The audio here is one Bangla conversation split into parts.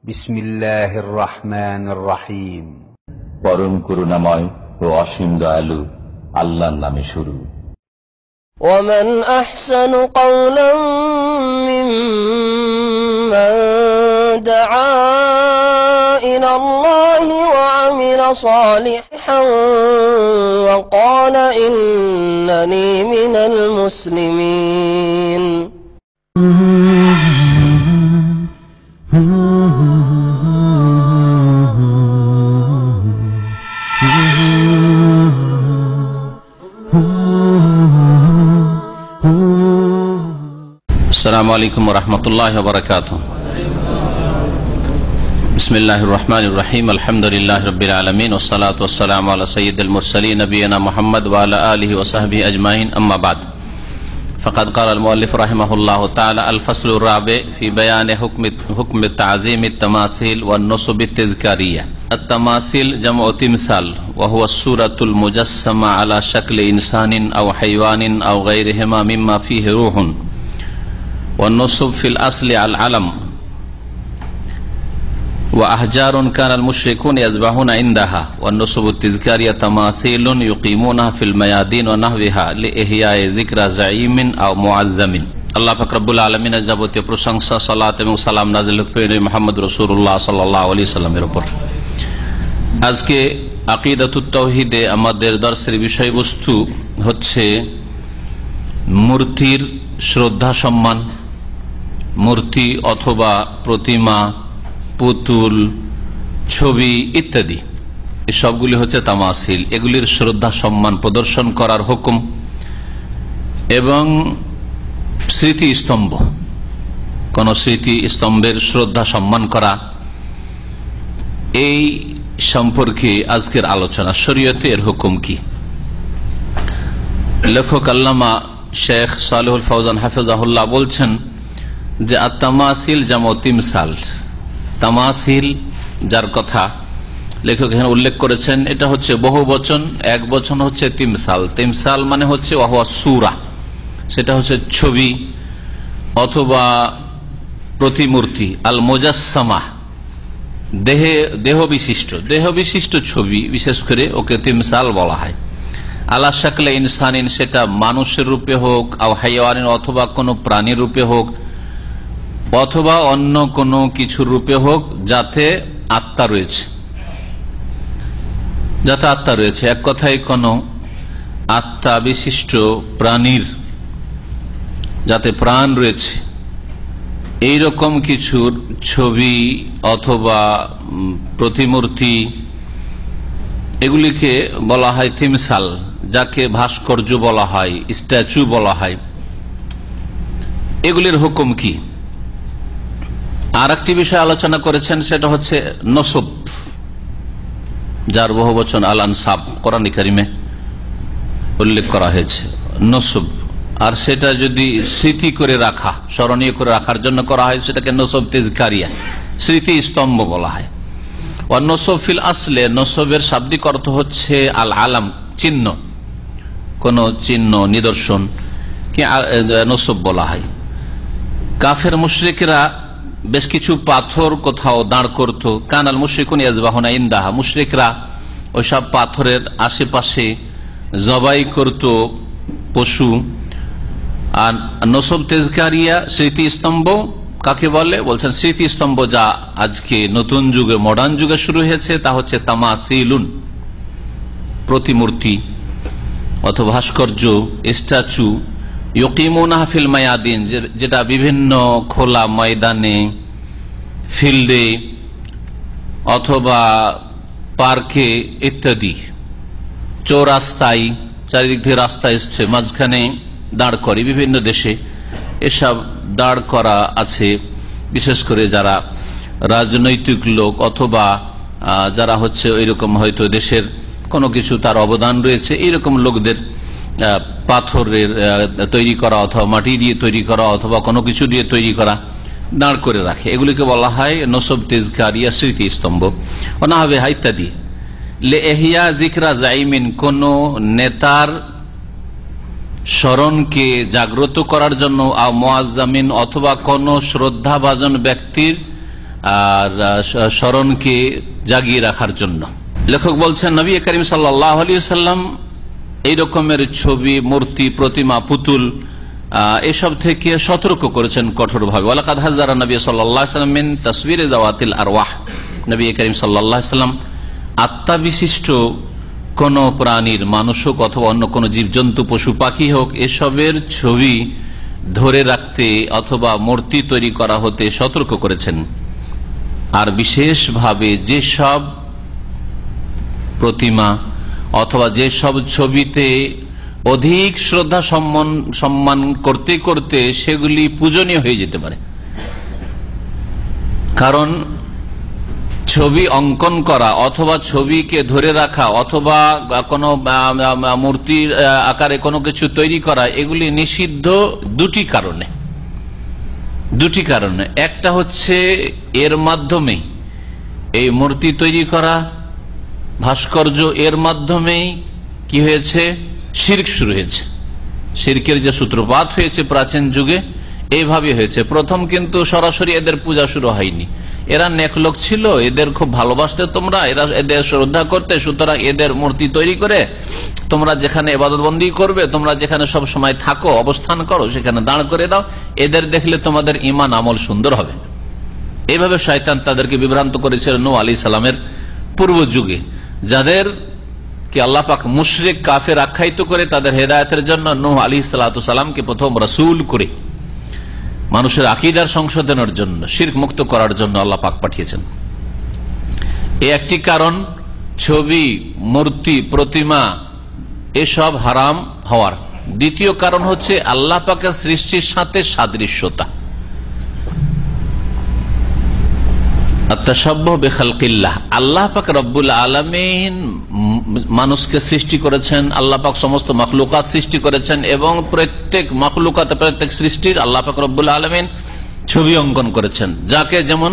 বিসমিল্লাহির রহমানির রহিম। পরম করুণাময় ও অসীম দয়ালু আল্লাহর নামে শুরু। ومن أحسن قولا ممن دعا إلى الله وعمل صالحا وقال إنني من المسلمين। আসসালামু আলাইকুম ওয়া রাহমাতুল্লাহি ওয়া বারাকাতুহু। বিসমিল্লাহির রহমানির রহিম। আলহামদুলিল্লাহি রাব্বিল আলামিন ওয়াস সালাতু ওয়াস সালামু আলা সাইয়্যিদিল মুরসালিন নবিয়িনা মুহাম্মদ ওয়া আলা আলিহি ওয়া সাহবিহি আজমাইন, আম্মা বাদ। ফাকাদ ক্বালা আল মুআল্লিফ রাহিমাহুল্লাহু তাআলা আল ফাসলুর রাবি ফি বায়ানি হুকম তা'যীম আত-তামাসিল ওয়ান নুসব আত-তাযকারিয়া। আত-তামাসিল জামউ তিমসাল ওয়া হুয়া সূরাতুল মুজাসসামা আলা শাকলি ইনসানিন আও হাইওয়ানিন আও গায়রিহিমা মিম্মা ফীহি রূহুন والنصب في الأصل على العلم وأحجار كان المشركون يذبحون عندها والنصب التذكارية تماثيل يقيمونها في الميادين ونحوها لإحياء ذكرى زعيم أو معظم। আল্লাহ পাক রব্বুল আলামিনের যাবতীয় প্রশংসা, সালাত এবং সালাম নাযিল হোক মুহাম্মদ রাসূলুল্লাহ সাল্লাল্লাহু আলাইহি সাল্লামের উপর। আজকে আকীদাতুত তাওহীদে আমাদের দর্শের বিষয়বস্তু হচ্ছে মূর্তির শ্রদ্ধা সম্মান। মূর্তি অথবা প্রতিমা, পুতুল, ছবি ইত্যাদি এই সবগুলি হচ্ছে তামাসিল। এগুলির শ্রদ্ধা সম্মান প্রদর্শন করার হুকুম এবং স্মৃতিস্তম্ভ, কোন স্মৃতিস্তম্ভের শ্রদ্ধা সম্মান করা, এই সম্পর্কে আজকের আলোচনা। শরীয়তে এর হুকুম কি? লেখক আল্লামা শেখ সালেহুল ফওজান হাফিজাহুল্লাহ বলছেন যে আত-তামাসিল জামউ তিমসাল। তামাসিল যার কথা লেখক এখানে উল্লেখ করেছেন, এটা হচ্ছে বহু বচন, এক বচন হচ্ছে তিমসাল। তিমসাল মানে হচ্ছে ওয়া হুয়া সূরা, সেটা হচ্ছে ছবি অথবা প্রতিমূর্তি। আল মুজাসসামা দেহ বিশিষ্ট ছবি, বিশেষ করে ওকে তিমসাল বলা হয়। আলা শাকলে ইনসানিন, সেটা মানুষের রূপে হোক, আও হাইওয়ানিন অথবা কোনো প্রাণীর রূপে হোক, অথবা অন্য কোনো কিছুর রূপে হোক যাতে আত্মা রয়েছে। এক কথায় কোনো আত্মা বিশিষ্ট প্রাণীর যাতে প্রাণ রয়েছে এইরকম কিছুর ছবি অথবা প্রতিমূর্তি, এগুলিকে বলা হয় তিমসাল, যাকে ভাস্কর্য বলা হয়, স্ট্যাচু বলা হয়। এগুলির হুকুম কি? আর একটি বিষয় আলোচনা করেছেন, সেটা হচ্ছে নসব, যার বহু বচন আল আনসাব, কোরআন কারিমে উল্লেখ করা হয়েছে নসব। আর সেটা যদি স্মৃতি করে রাখা, স্মরণীয় করে রাখার জন্য করা হয়, সেটাকে নসব তাযকারিয়া, স্মৃতি স্তম্ভ বলা হয়। নসব ফিল আসলে, নসবের শাব্দিক অর্থ হচ্ছে আল আলাম, চিহ্ন, কোন চিহ্ন, নিদর্শন কি নসব বলা হয়। কাফের মুশরিকরা বেশ কিছু পাথর কোথাও দাঁড় করত। কানাল মুশরিকুন ইয়াযবাহুনা ইনদাহা, মুশরিকরা ওইসব পাথরের আশেপাশে জবাই করত পশু। আর নসব তাযকারিয়া স্মৃতিস্তম্ভ কাকে বলে? বলছেন স্মৃতিস্তম্ভ যা আজকে নতুন যুগে, মডার্ন যুগে শুরু হয়েছে, তা হচ্ছে তামাসিলুন, প্রতিমূর্তি অথবা ভাস্কর্য, স্ট্যাচু। ইউকিমুনাহা ফিল মায়াদিন, যেটা বিভিন্ন খোলা ময়দানে, ফিল্ডে অথবা পার্কে ইত্যাদি, চৌরাস্তায়, চারিদিক থেকে রাস্তা এসছে, মাঝখানে দাঁড় করে। বিভিন্ন দেশে এসব দাঁড় করা আছে, বিশেষ করে যারা রাজনৈতিক লোক অথবা যারা হচ্ছে ওইরকম হয়তো দেশের কোনো কিছু তার অবদান রয়েছে, এইরকম লোকদের পাথরের তৈরি করা অথবা মাটি দিয়ে তৈরি করা অথবা কোনো কিছু দিয়ে তৈরি করা দাঁড় করে রাখে। এগুলিকে বলা হয় নসব তাযকারিয়া, স্মৃতিস্তম্ভ। অনাহাবে ইত্যাদি। লে ইহইয়া যিকরা জাইমিন, কোন নেতার স্মরণকে জাগ্রত করার জন্য, মুআজ্জামিন অথবা কোন শ্রদ্ধাভাজন ব্যক্তির আর স্মরণকে জাগিয়ে রাখার জন্য। লেখক বলছেন নবী করিম সাল্লাল্লাহু আলাইহি ওয়াসাল্লাম এই রকমের ছবি, মূর্তি, প্রতিমা, পুতুল এসব থেকে সতর্ক করেছেন কঠোরভাবে। ওয়ালাকাদ হাযারা নবী সাল্লাল্লাহু আলাইহি ওয়াসাল্লাম মিন তাসবিরি যাওয়াতিল আরওয়াহ। নবী করিম সাল্লাল্লাহু আলাইহি ওয়াসাল্লাম আত্মা বিশিষ্ট কোন প্রাণীর, মানুষ হোক অথবা অন্য কোন জীবজন্তু, পশু পাখি হোক, এসবের ছবি ধরে রাখতে অথবা মূর্তি তৈরি করা হতে সতর্ক করেছেন। আর বিশেষভাবে যেসব প্রতিমা অথবা যেসব ছবিতে অধিক শ্রদ্ধা সম্মান করতে করতে সেগুলি পূজনীয় হয়ে যেতে পারে। কারণ ছবি অঙ্কন করা অথবা ছবিকে ধরে রাখা অথবা কোনো মূর্তির আকারে কোনো কিছু তৈরি করা, এগুলি নিষিদ্ধ দুটি কারণে। একটা হচ্ছে এর মাধ্যমেই এই মূর্তি তৈরি করা, ভাস্কর্য, এর মাধ্যমেই কি হয়েছে? শিরক শুরু হয়েছে। শিরকের যে সূত্রপাত হয়েছে প্রাচীন যুগে এইভাবে হয়েছে। প্রথম কিন্তু সরাসরি এদের পূজা শুরু হয়নি। এরা নেক লোক ছিল, এদের খুব ভালোবাসতে তোমরা, এরা এদের শ্রদ্ধা করতে, সুতরাং এদের মূর্তি তৈরি করে তোমরা যেখানে ইবাদতবন্দি করবে, তোমরা যেখানে সব সময় থাকো, অবস্থান করো, সেখানে দাঁড় করে দাও। এদের দেখলে তোমাদের ঈমান আমল সুন্দর হবে। এইভাবে শয়তান তাদেরকে বিভ্রান্ত করেছিল নূহ আলাইহিস সালামের পূর্ব যুগে, যাদের কি আল্লাহ পাক মুশরিক কাফের আখ্যায়িত করে তাদের হেদায়েতের জন্য নূহ আলাইহিস সালামকে প্রথম রাসূল করে মানুষের আকীদার সংশোধনের জন্য, শিরক মুক্ত করার জন্য আল্লাহ পাক পাঠিয়েছেন। এই একটি কারণ ছবি, মূর্তি, প্রতিমা এসব হারাম হওয়ার। দ্বিতীয় কারণ হচ্ছে আল্লাহ পাকের সৃষ্টির সাথে সাদৃশ্যতা, তাশাব্বুহ বিখালকিল্লাহ। আল্লাহ পাক রব্বুল আলামিন মানুষকে সৃষ্টি করেছেন, আল্লাহ পাক সমস্ত মাখলুকাত সৃষ্টি করেছেন এবং প্রত্যেক মাখলুকাত, প্রত্যেক সৃষ্টির আল্লাহ পাক রব্বুল আলামিন ছবি অঙ্কন করেছেন। যাকে যেমন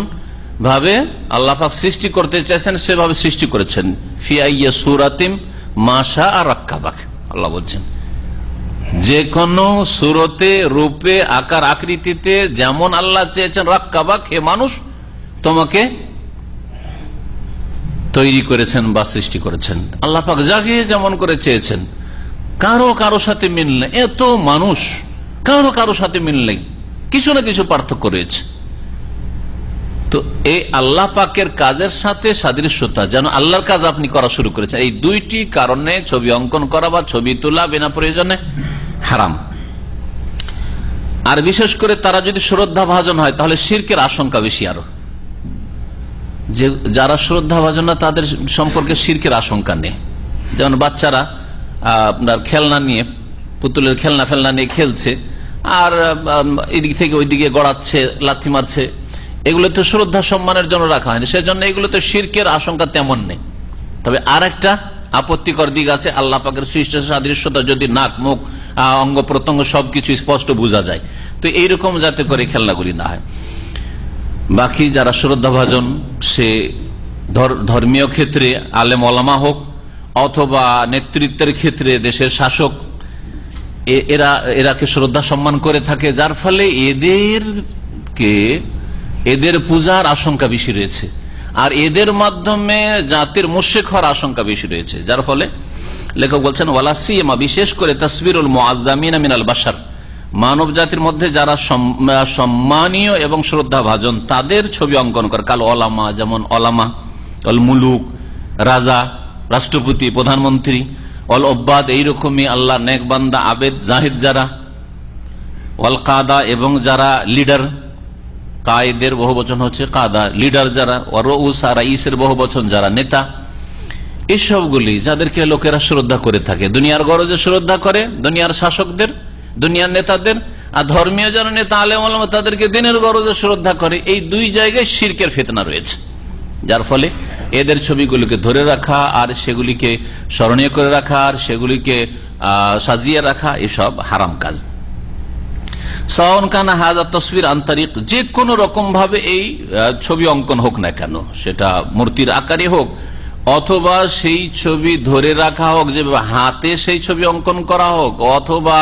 ভাবে আল্লাহ পাক সৃষ্টি করতে চাইছেন সেভাবে সৃষ্টি করেছেন। ফি আইয়্যি সূরাতিম মা শাআ রাক্কাবাক, আল্লাহ বলছেন যে কোন সূরতে, রূপে, আকার, আকৃতিতে যেমন আল্লাহ চেয়েছেন, রাক্কাবাক হে মানুষ তোমাকে তৈরি করেছেন বা সৃষ্টি করেছেন। আল্লাহ পাক যাকে যেমন করে চেয়েছেন, কারো সাথে মিল নেই। এত মানুষ, কারো সাথে মিল নেই, কিছু না কিছু পার্থক্য রয়েছে। তো এই আল্লাহ পাকের কাজের সাথে সাদৃশ্যতা, যেন আল্লাহর কাজ আপনি করা শুরু করেছেন, এই দুইটি কারণে ছবি অঙ্কন করা বা ছবি তোলা বিনা প্রয়োজনে হারাম। আর বিশেষ করে তারা যদি শ্রদ্ধা ভাজন হয় তাহলে শিরকের আশঙ্কা বেশি। আরো যে যারা শ্রদ্ধা ভাজন না তাদের সম্পর্কে শিরকের আশঙ্কা নেই। যেমন বাচ্চারা আপনার খেলনা নিয়ে, পুতুলের খেলনা ফেলনা নিয়ে খেলছে আর এদিক থেকে ওইদিকে গড়াচ্ছে, লাথি মারছে, এগুলো তো শ্রদ্ধা সম্মানের জন্য রাখা হয়নি, সেজন্য এগুলো তো শিরকের আশঙ্কা তেমন নেই। তবে আর একটা আপত্তিকর দিক আছে, আল্লাহ পাকের সৃষ্টি সাদৃশ্যতা যদি নাক, মুখ, অঙ্গ প্রত্যঙ্গ সবকিছু স্পষ্ট বোঝা যায়, তো এইরকম যাতে করে খেলনাগুলি না হয়। বাকি যারা শ্রদ্ধাভাজন, সে ধর্মীয় ক্ষেত্রে আলেম ওলামা হোক অথবা নেতৃত্বের ক্ষেত্রে দেশের শাসক, এরাকে শ্রদ্ধা সম্মান করে থাকে, যার ফলে এদের পূজার আশঙ্কা বেশি রয়েছে আর এদের মাধ্যমে জাতির মুশরিক হওয়ার আশঙ্কা বেশি রয়েছে। যার ফলে লেখক বলছেন ওয়ালা সিয়ামা, বিশেষ করে তাসবিরুল মুআজ্জামিনা মিনাল বাশার, মানব জাতির মধ্যে যারা সম্মানীয় এবং শ্রদ্ধাভাজন তাদের ছবি অঙ্কন করে। কাল ওলামা, যেমন ওলামা, অল মুলুক, রাজা, রাষ্ট্রপতি, প্রধানমন্ত্রী, অল ওব্বাদ, এইরকমই আল্লাহ নেক বান্দা, আবেদ, জাহিদ যারা, অল কাদা, এবং যারা লিডার, কায়েদের বহু বচন হচ্ছে কাদা, লিডার যারা, রউসা, রাইসের বহু বচন যারা নেতা, এসবগুলি যাদেরকে লোকেরা শ্রদ্ধা করে থাকে, দুনিয়ার গরজে শ্রদ্ধা করে, দুনিয়ার শাসকদের, দুনিয়ার নেতাদের, আর ধর্মীয় যারা নেতা আলেম ওলামা তাদেরকে দিনের গরজে শ্রদ্ধা করে। এই দুই জায়গায় শিরকের ফিতনা রয়েছে, যার ফলে এদের ছবিগুলিকে ধরে রাখা আর সেগুলিকে স্মরণীয় করে রাখা আর সেগুলিকে সাজিয়ে রাখা এসব হারাম কাজ। যে কোনো রকম ভাবে এই ছবি অঙ্কন হোক না কেন, সেটা মূর্তির আকারে হোক অথবা সেই ছবি ধরে রাখা হোক, যে হাতে সেই ছবি অঙ্কন করা হোক অথবা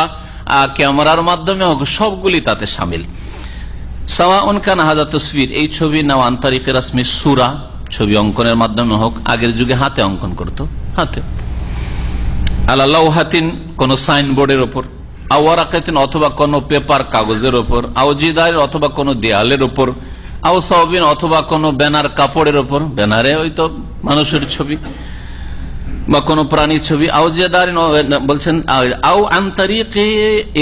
ক্যামেরার মাধ্যমে হোক, সবগুলি তাতে সামিল। সাওয়াউন কানা হাযা তাসফির, এই ছবি নেওয়া আন তারিকে রাসমি সূরা, ছবি অঙ্কনের মাধ্যমে হোক, আগের যুগে হাতে অঙ্কন করত, হাতে, আলা লাওহাতিন, কোন সাইনবোর্ডের উপর, আও ওয়ারাকাতিন, অথবা কোন পেপার কাগজের উপর, আও জিদার, অথবা কোন দেয়ালের উপর, আও সাওবিন, অথবা কোন ব্যানার কাপড়ের উপর, ব্যানারে ওই তো মানুষের ছবি বা কোন প্রাণীর ছবি, আও জিদার বলছেন, আও আন তারিকে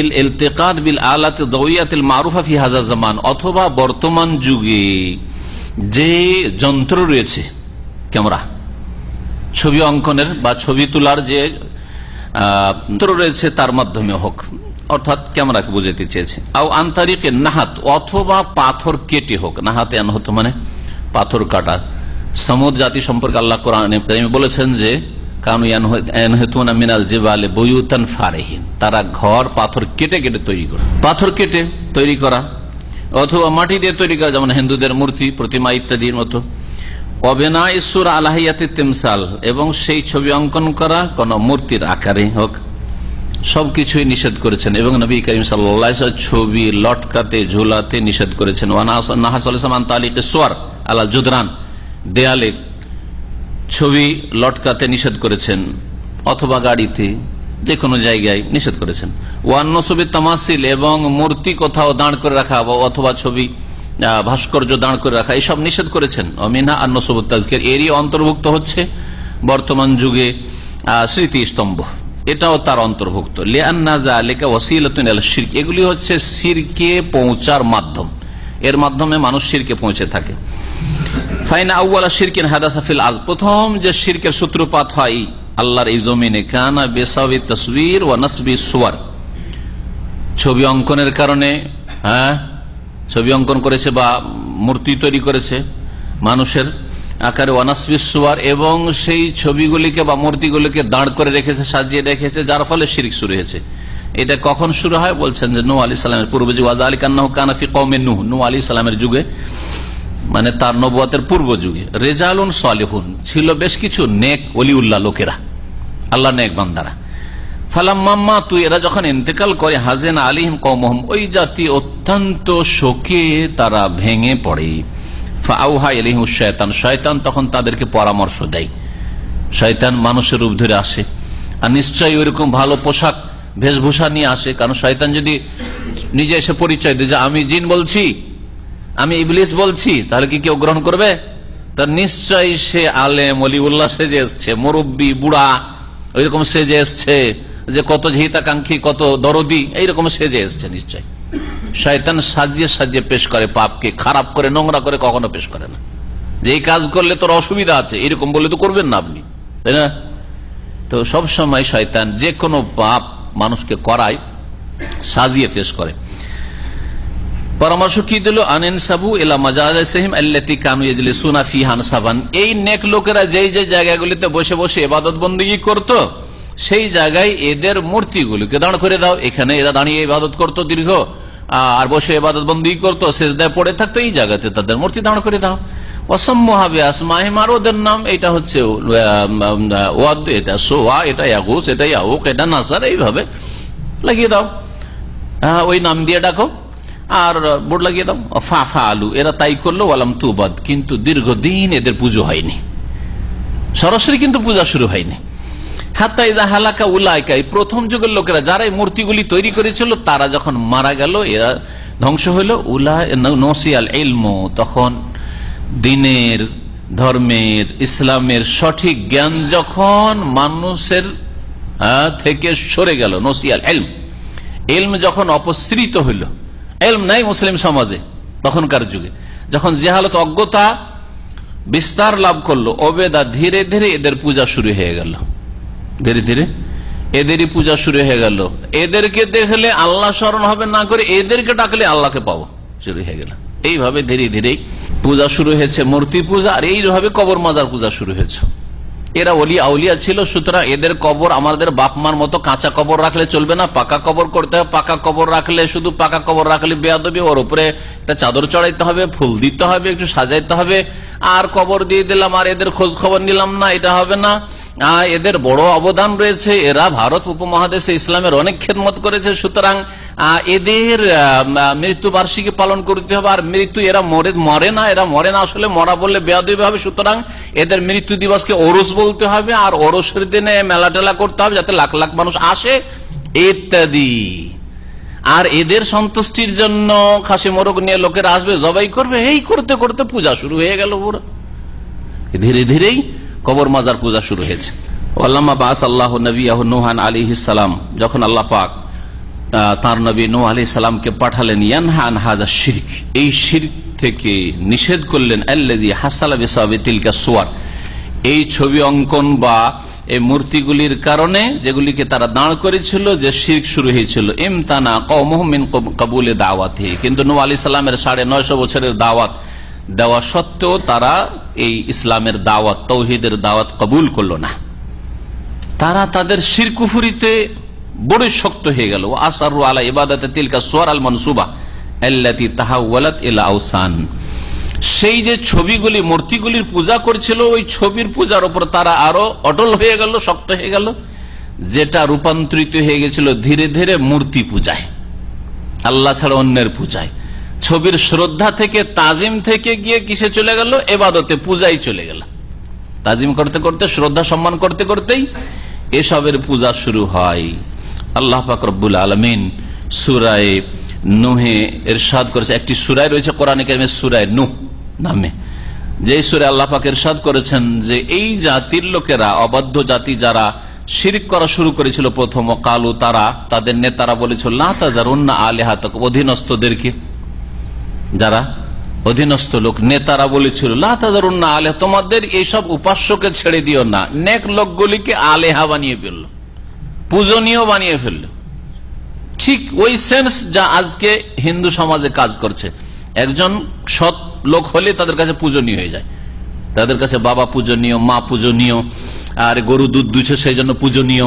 ইল ইলতিকাত বিল আলাত দাওয়ায়াতিল মারুফা ফি হাযা জামান, অথবা বর্তমান যুগে যে যন্ত্র রয়েছে ক্যামেরা, ছবি অঙ্কনের বা ছবি তোলার যে যন্ত্র রয়েছে তার মাধ্যমে হোক, অর্থাৎ ক্যামেরাকে বুঝাতে চেয়েছে। আও আন তারিকে নাহাত, অথবা পাথর কেটে হোক, নাহাতে আনহত মানে পাথর কাটা। সমুদ জাতি সম্পর্কে আল্লাহ কোরআনে বলেছেন যে কানু ইয়ানহিতুনা মিনাল জিবালি বুয়ুতান ফারিহিন, তারা ঘর পাথর কেটে কেটে তৈরি করে, পাথর কেটে তৈরি করা, অথবা মাটি দিয়ে তৈরি করা, যেমন হিন্দুদের মূর্তি প্রতিমা ইত্যাদির মতো। অবেনা ইসুর আলাহিয়াতে তেমসাল, এবং সেই ছবি অঙ্কন করা কোন মূর্তির আকারে হোক, সবকিছুই নিষেধ করেছেন। এবং নবী করিম সাল্লাল্লাহু আলাইহি ওয়াসাল্লাম ছবি লটকাতে ঝোলাতে নিষেধ করেছেন। আলা জুদরান, দেয়ালে ছবি লটকাতে নিষেধ করেছেন, অথবা গাড়িতে, যে কোনো জায়গায় নিষেধ করেছেন। ওয়ান নসবি তামাসিল, এবং মূর্তি কোথাও দাঁড় করে রাখা অথবা ছবি ভাস্কর্য দাঁড় করে রাখা, এসব নিষেধ করেছেন। অমিনা আর নসবুত তাজকির, এরই অন্তর্ভুক্ত হচ্ছে বর্তমান যুগে স্মৃতি স্তম্ভ, এটাও তার অন্তর্ভুক্ত। লিআন্না যালিকা ওয়াসিলাতুন ইলা শিরক, এগুলি হচ্ছে শিরকে পৌঁছার মাধ্যম, এর মাধ্যমে মানুষ শিরকে পৌঁছে থাকে। ফাইনা আউয়ালা শিরকিন হাদাসা ফিল আরদ, প্রথম যে শিরকের সূত্রপাত হয় আল্লাহর এই জমিনে, কানা বিসাবি তাসবির ওয়া নাসবি সুওয়ার, ছবি অঙ্কনের কারণে, ছবি অঙ্কন করেছে বা মূর্তি তৈরি করেছে মানুষের আকারে, ওয়ানাসবি সুওয়ার, এবং সেই ছবিগুলিকে বা মূর্তিগুলিকে দাঁড় করে রেখেছে, সাজিয়ে রেখেছে, যার ফলে শিরক শুরু হয়েছে। এটা কখন শুরু হয় বলছেন যে নূহ আলাইহিস সালামের পূর্বে, যে ওয়াযালিকা আন্নাহু কানা ফি কওমি নূহ, নূহ আলাইহিস সালামের যুগে, মানে তার নবুয়তের পূর্ব যুগে, রিজালুন সালিহুন, ছিল বেশ কিছু নেক ওলিউল্লাহ লোকেরা, আল্লাহ নেক বান্দারা। ফালাম্মা তুই, এরা যখন ইন্তেকাল করে, হাজেন আলিহিম কওমুহুম, ওই জাতি অত্যন্ত শোকে তারা ভেঙে পড়ে। ফাআউহা ইলাইহিমুশ শায়তান, শয়তান তখন তাদেরকে পরামর্শ দেয়। শয়তান মানুষের রূপ ধরে আসে, আর নিশ্চয়ই ওইরকম ভালো পোশাক বেশভূষা নিয়ে আসে, কারণ শয়তান যদি নিজে এসে পরিচয় দেয় যে আমি জিন বলছি, আমি ইবলিস বলছি, তাহলে কি কেউ গ্রহণ করবে? তার নিশ্চয়ই সে আলেম ওলিউল্লাহ সেজে এসছে, মুরব্বী বুড়া ওইরকম সেজে এসছে, যে কত হিতাকাঙ্ক্ষী, কত দরদি, এইরকম সেজে এসছে নিশ্চয়। শয়তান সাজিয়ে সাজিয়ে পেশ করে, পাপকে খারাপ করে, নোংরা করে কখনো পেশ করে না, যে এই কাজ করলে তোর অসুবিধা আছে, এরকম বলে তো করবেন না আপনি, তাই না? তো সব সময় শয়তান যে কোনো পাপ মানুষকে করায়, সাজিয়ে পেশ করে। পরামর্শ কি দিল? আনসাবু ইলা মাজালিসিহিম আল্লাতী কানু ইয়াজলিসুনা ফিহা আনসাবান, এই নেক লোকেরা যেই যে জায়গাগুলিতে বসে বসে ইবাদত বন্দেগী করত, সেই জায়গায় এদের মূর্তিগুলিকে দাঁড় করে দাও। এখানে এরা দাঁড়িয়ে ইবাদত করত দীর্ঘ, আর বসে ইবাদত বন্দেগী করত, সেজদায় পড়ে থাকতো, এই জায়গাতে তাদের মূর্তি দাঁড় করে দাও। ওয়াসাম্মুহা বিআসমাহিম, আর ওদের নাম, এটা হচ্ছে ওয়াদ, এটা সোয়া, এটা ইয়াগুস, এটা ইয়াউক, এটা নাসার, এইভাবে লাগিয়ে দাও, ওই নাম দিয়ে ডাকো আর বোর্ড লাগিয়ে দাও। ফা আলু, এরা তাই করলো। ওয়ালাম তুবাদ, কিন্তু দীর্ঘদিন এদের পুজো হয়নি, সরাসরি কিন্তু পূজা শুরু হয়নি। হাত্তা ইযা হালাকা উলাইকা, প্রথম যুগের লোকেরা যারা এই মূর্তিগুলি তৈরি করেছিল, তারা যখন মারা গেল, এরা ধ্বংস হইল। নসিয়াল ইলমু, তখন দ্বীনের, ধর্মের, ইসলামের সঠিক জ্ঞান যখন মানুষের থেকে সরে গেল, নসিয়াল ইলম, ইলম যখন অপসৃত হইল, ইলম নাই মুসলিম সমাজে তখনকার যুগে, যখন জেহালত, অজ্ঞতা বিস্তার লাভ করলো, অবেদা, ধীরে ধীরে এদের পূজা শুরু হয়ে গেল, ধীরে ধীরে এদেরই পূজা শুরু হয়ে গেল। এদেরকে দেখলে আল্লাহ স্মরণ হবে না করে, এদেরকে ডাকলে আল্লাহকে পাবো, শুরু হয়ে গেল। এইভাবে ধীরে ধীরে পূজা শুরু হয়েছে, মূর্তি পূজা, আর এইভাবে কবর মাজার পূজা শুরু হয়েছে। এরা ওলি আউলিয়া ছিল, সুতরাং এদের কবর আমাদের বাপ মার মতো কাঁচা কবর রাখলে চলবে না, পাকা কবর করতে হবে। পাকা কবর রাখলে, শুধু পাকা কবর রাখলে বেয়াদবি, ওর উপরে একটা চাদর চড়াইতে হবে, ফুল দিতে হবে, একটু সাজাইতে হবে। আর কবর দিয়ে দিলাম আর এদের খোঁজ খবর নিলাম না, এটা হবে না। এদের বড় অবদান রয়েছে, এরা ভারত উপমহাদেশে ইসলামের অনেক খেদমত করেছে, সুতরাং এদের মৃত্যুবার্ষিকী পালন করতে হবে। আর মৃত্যু এরা মরে না, আসলে মরা বললে বেয়াদবি হবে, সুতরাং এদের মৃত্যু দিবসকে ওরস বলতে হবে, আর ওরসের দিনে মেলা টেলা করতে হবে যাতে লাখ লাখ মানুষ আসে ইত্যাদি। আর এদের সন্তুষ্টির জন্য খাসি মোরগ নিয়ে লোকেরা আসবে, জবাই করবে, এই করতে করতে পূজা শুরু হয়ে গেল। পুরো ধীরে ধীরেই কবর মাজার পূজা শুরু হয়েছে। আল্লামা বাস আল্লাহ নবিয়াহু নূহান আলাইহিস সালাম, যখন আল্লাহ পাক তার নবী নূহ আলাইহিস সালামকে পাঠালেন, ইয়ানহা আন হাযা শিরক, এই শিরক থেকে নিষেধ করলেন, আল্লাযী হাসালা বিসাবি তিলকা সুওয়ার, এই ছবি অঙ্কন বা এই মূর্তিগুলির কারণে যেগুলিকে তারা দাঁড় করেছিল, যে শিরক শুরু হয়েছিল। ইমতানা কওমুহু মিন কবুলি দাওয়াতিহি, কিন্তু নূহ আলাইহিস সালামের 950 বছরের দাওয়াত দেওয়া সত্ত্বেও তারা এই ইসলামের দাওয়াত, তাওহীদের দাওয়াত কবুল করলো না। তারা তাদের শিরক কুফরিতে বড় শক্ত হয়ে গেল। আসরু আলা ইবাদাতি তিলকা সুওয়ার আল মানসুবা আল্লাতী তাহাওয়ালাত ইলা আওসান, সেই যে ছবিগুলি মূর্তিগুলির পূজা করছিল, ওই ছবির পূজার উপর তারা আরো অটল হয়ে গেল, শক্ত হয়ে গেল, যেটা রূপান্তরিত হয়ে গেছিল ধীরে ধীরে মূর্তি পূজায়, আল্লাহ ছাড়া অন্যের পূজায়। ছবির শ্রদ্ধা থেকে, তাজিম থেকে গিয়ে কিসে চলে গেল? এবাদতে, পূজাই চলে গেল। তাজিম করতে করতে, শ্রদ্ধা সম্মান করতে করতেই এসবের পূজা শুরু হয়। আল্লাহ পাক রব্বুল আলামিন সূরায়ে নূহে ইরশাদ করেছে, একটি সূরায় রয়েছে কোরআনে কারিমে সূরায়ে নূহ নামে, যে সূরায় আল্লাহ পাক ইরশাদ করেছেন যে এই জাতির লোকেরা, অবাধ্য জাতি যারা শিরক করা শুরু করেছিল প্রথম, কালু, তারা, তাদের নেতারা বলেছিল, লা তাযারুন্না আলিহাতাকুম, অধীনস্থদেরকে, যারা অধীনস্থ লোক, নেতারা বলেছিল, লা তাযারুন্না আলিহা, তোমাদের এইসব উপাস্যকে ছেড়ে দিও না। নেক লোকগুলিকে আলেহা বানিয়ে ফেলল, পূজনীয় বানিয়ে ফেলল। ঠিক ওই সেন্স যা আজকে হিন্দু সমাজে কাজ করছে। একজন সৎ লোক হলে তাদের কাছে পূজনীয় হয়ে যায়, তাদের কাছে বাবা পূজনীয়, মা পূজনীয়, আর গরু দুধ দিচ্ছে সেই জন্য পূজনীয়,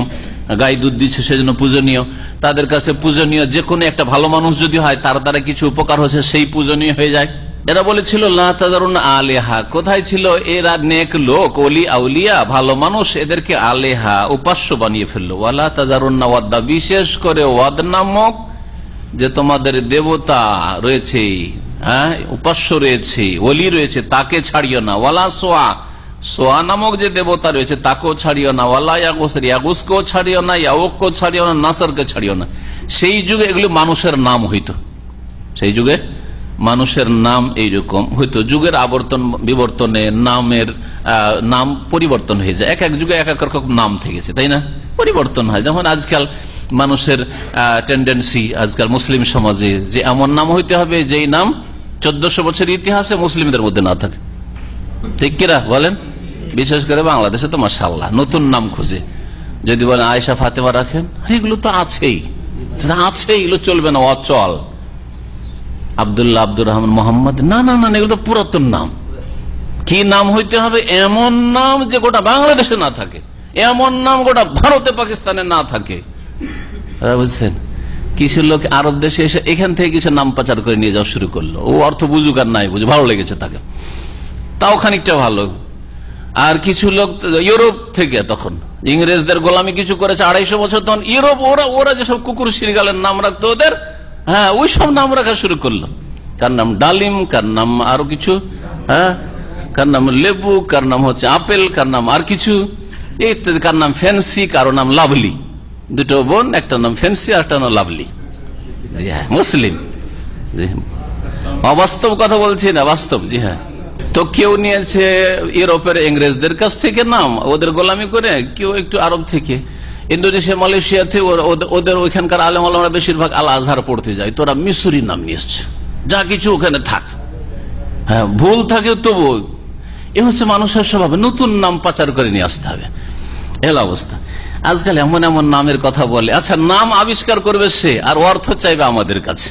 গাই দুধ দিচ্ছে সেই জন্য পূজনীয়, তাদের কাছে পূজনীয়। যে কোনো একটা ভালো মানুষ যদি হয়, তার দ্বারা কিছু উপকার হচ্ছে, সেই পূজনীয় হয়ে যায়। এরা বলেছিল লা তাযারুন্না আলিহা, কোথায় ছিল এরা? নেক লোক, ওলি আউলিয়া, ভালো মানুষ, এদেরকে আলেহা, উপাস্য বানিয়ে ফেললো। ওয়ালা তাযারুন্না ওয়াদ্দা, বিশেষ করে ওয়াদ নামক যে তোমাদের দেবতা রয়েছে, হ্যাঁ, উপাস্য রয়েছে, ওলি রয়েছে, তাকে ছাড়িও না। ওয়ালা সোয়া, সোয়া নামক যে দেবতা রয়েছে তাকেও ছাড়িও না। ওয়ালা ইয়াগুস, ইয়াগুসকেও ছাড়িও না, ইয়াউককেও ছাড়িও না, নাসরকে ছাড়িও না। সেই যুগে এগুলি মানুষের নাম হইতো, সেই যুগে মানুষের নাম এইরকম হইতো। যুগের আবর্তন বিবর্তনে নামের নাম পরিবর্তন হয়ে যায়, এক এক যুগে এক এক রকম নাম থেকেছে, তাই না? পরিবর্তন হয়। যেমন আজকাল মানুষের টেন্ডেন্সি, আজকাল মুসলিম সমাজে, যে এমন নাম হইতে হবে যেই নাম 1400 বছরের ইতিহাসে মুসলিমদের মধ্যে না থাকে, ঠিক কিনা বলেন? বিশেষ করে বাংলাদেশে তো মাশাআল্লাহ নতুন নাম খুঁজে, যদি বলেন আয়েশা ফাতেমা রাখেন, এগুলো তো আছেই, এগুলো চলবে না, অচল। আব্দুল্লাহ, আব্দুর রহমান, মোহাম্মদ, না না না, এগুলো তো পুরাতন নাম। কি নাম হইতে হবে? এমন নাম যে গোটা বাংলাদেশে না থাকে, এমন নাম গোটা ভারতে পাকিস্তানে না থাকে, বুঝছেন? কিছু লোক আরব দেশে এসে এখান থেকে কিছু নাম পাচার করে নিয়ে যাওয়া শুরু করলো। ও অর্থ বুঝুক আর নাই বুঝে, ভালো লেগেছে তাকে, তাও খানিকটা ভালো। আর কিছু লোক ইউরোপ থেকে, তখন ইংরেজদের গোলামি কিছু করেছে 250 বছর, তখন ইউরোপ ওরা যেসব কুকুর শিরগালের নাম রাখতো ওদের, হ্যাঁ, ওই সব নাম রাখা শুরু করলো। কার নাম ডালিম, কার নাম আরো কিছু, হ্যাঁ, কার নাম লেবু, কার নাম হচ্ছে আপেল, কার নাম আর কিছু ইত্যাদি, কার নাম ফ্যান্সি, কারো নাম লাভলি। দুটো বোন, একটা নাম ফ্যান্সি আর একটা নাম লাভলি। জি হ্যাঁ, মুসলিম। জি, অবাস্তব কথা বলছি না, বাস্তব। জি হ্যাঁ। তো কেউ নিয়েছে ইউরোপের ইংরেজদের কাছ থেকে নাম, ওদের গোলামি করে, কেউ একটু আরব থেকে, ইন্দোনেশিয়া, মালয়েশিয়াতে ওদের ওইখানকার আলেম ওলামারা বেশিরভাগ আল আজহার পড়তে যায়, তোরা মিশরি নাম নিয়ে এসছে, যা কিছু ওখানে থাক, হ্যাঁ, ভুল থাকে তবু। এ হচ্ছে মানুষের স্বভাব, নতুন নাম পাচার করে নিয়ে আসতে হবে, এল অবস্থা। আজকাল এমন এমন নামের কথা বলে, আচ্ছা নাম আবিষ্কার করবে সে, আর অর্থ চাইবে আমাদের কাছে।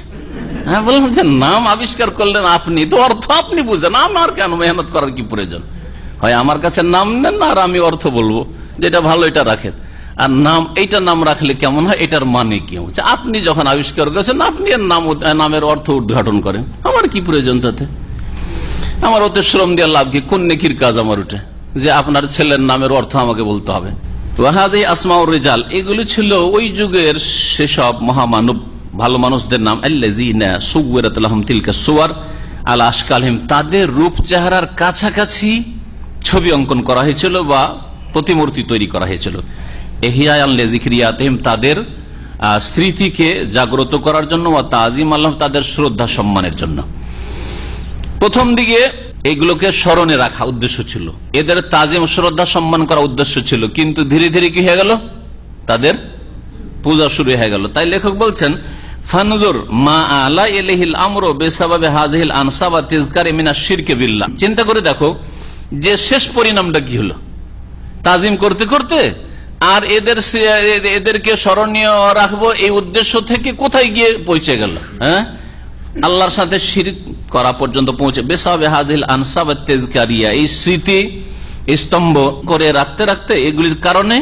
হ্যাঁ, বললাম যে নাম আবিষ্কার করলেন আপনি, তো অর্থ আপনি বুঝেন, আমার কেন মেহনত করার কি প্রয়োজন? হয় আমার কাছে নাম নেন, আর আমি অর্থ বলবো, যেটা ভালো এটা রাখেন। আর নাম, এইটা নাম রাখলে কেমন হয়, এটার মানে কি হচ্ছে? আপনি যখন আবিষ্কার করেছেন, আপনি এর নামের অর্থ উদ্ঘাটন করেন, আমার কি প্রয়োজন তাতে? আমার ওতে শ্রম দেওয়ার লাভ কি? কোন নেকির কাজ আমার ওটা? যে আপনার ছেলের নামের অর্থ আমাকে বলতে হবে। ওয়াহাদি আসমাউর রিজাল, এগুলি ছিল ওই যুগের সেসব মহামানব ভালো মানুষদের নাম। আল্লাযীনা সুওয়িরাত লাহুম তিলকা সুওয়ার আলা আশকালহিম, তাদের রূপ চেহারার কাছাকাছি ছবি অঙ্কন করা হয়েছিল বা প্রতিমূর্তি তৈরি করা হয়েছিল। ইহইয়ান লিযিকরিয়াতিহিম, তাদের স্মৃতিকে জাগ্রত করার জন্য, ওয়া তাযীম আল্লাহ, তাদের শ্রদ্ধা সম্মানের জন্য। প্রথম দিকে এগুলোকে স্মরণে রাখা উদ্দেশ্য ছিল, এদের তাজিম শ্রদ্ধা সম্মান করা উদ্দেশ্য ছিল, কিন্তু ধীরে ধীরে কি হয়ে গেল, তাদের পূজা শুরু হয়ে গেল। তাই লেখক বলছেন ফানজুর মা আলা ইলাইহিল আমরু বিসাবাবি হাযিহিল আনসাব ওয়া তিযকারি মিনাশ শিরকি বিল্লাহ, চিন্তা করে দেখো যে শেষ পরিণামটা কি হলো। তাজিম করতে করতে আর এদেরকে স্মরণীয় রাখবো এই উদ্দেশ্য থেকে কোথায় গিয়ে পৌঁছে গেল, হ্যাঁ, আল্লাহর সাথে শিরক করা পর্যন্ত পৌঁছে। বিসাবাবি হাযিহিল আনসাব ওয়া তিযকারিয়া, এই স্মৃতি স্তম্ভ করে রাখতে রাখতে এগুলির কারণে